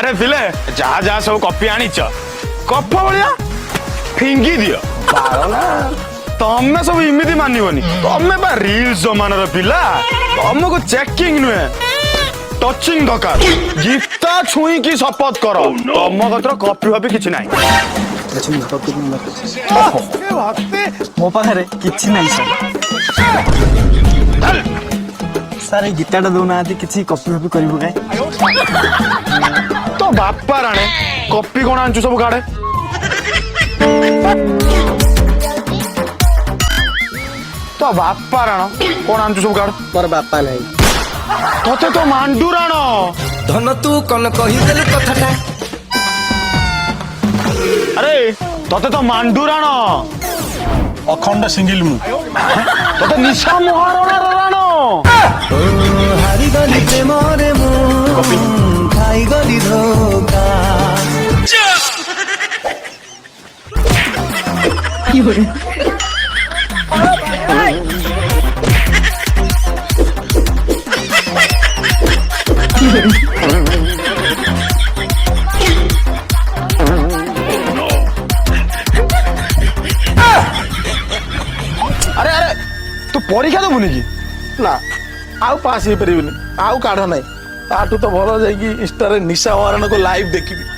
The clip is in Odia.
ଆରେ ପିଲେ ଯାହା ଯାହା ସବୁ କପି ଆଣିଛ କଫ ଭଳିଆ ଫିଙ୍ଗି ଦିଅ ତମେ ସବୁ ଏମିତି ମାନିବନି ତମେ ବା ରିଲ ଜମାନର ପିଲା ତମକୁ ଚେକିଂ ନୁହେଁ ଟଚିଂ ଦରକାର ଗୀତା ଛୁଇଁକି ଶପଥ କର ତମ କତର କପି ଫପି କିଛି ନାହିଁ ମୋ ପାଖରେ କିଛି ନାହିଁ ସାର୍ ସାର୍ ଏଇ ଗୀତାଟା ଦଉନାହାନ୍ତି କିଛି କପି ଫପି କରିବୁ କାଇଁ ତ ବାପା ରାଣେ କପି କଣ ଆଣିଛୁ ସବୁ ଗାଡେ ତ ବାପା ରାଣ କଣ ଆଣିଛୁ ସବୁ ଗାଡେ ମୋର ବାପା ନାହିଁ ତତେ ତ ମାଣ୍ଡୁ ରାଣ ଧନ ତୁ କନ କହିଦେଲୁ କଥାଟା ଆରେ ତତେ ତ ମାଣ୍ଡୁ ରାଣ ଅଖଣ୍ଡ ସିଙ୍ଗିଲ ମୁଁ ତତେ ନିଶା ମହାରଣାର ରାଣ ହାରିଗଲି ପ୍ରେମରେ ମୁଁ ଖାଇଗଲି ଧୋକା ଆରେ ଆରେ ତୁ ପରୀକ୍ଷା ଦେବୁନି କି ନା ଆଉ ପାସ୍ ହେଇପାରିବିନି ଆଉ କାଢ ନାହିଁ ତାଠୁ ତ ଭଲ ଯାଇକି ଇନଷ୍ଟାରେ ନିଶା ମହାରଣାକୁ ଲାଇଭ୍ ଦେଖିବି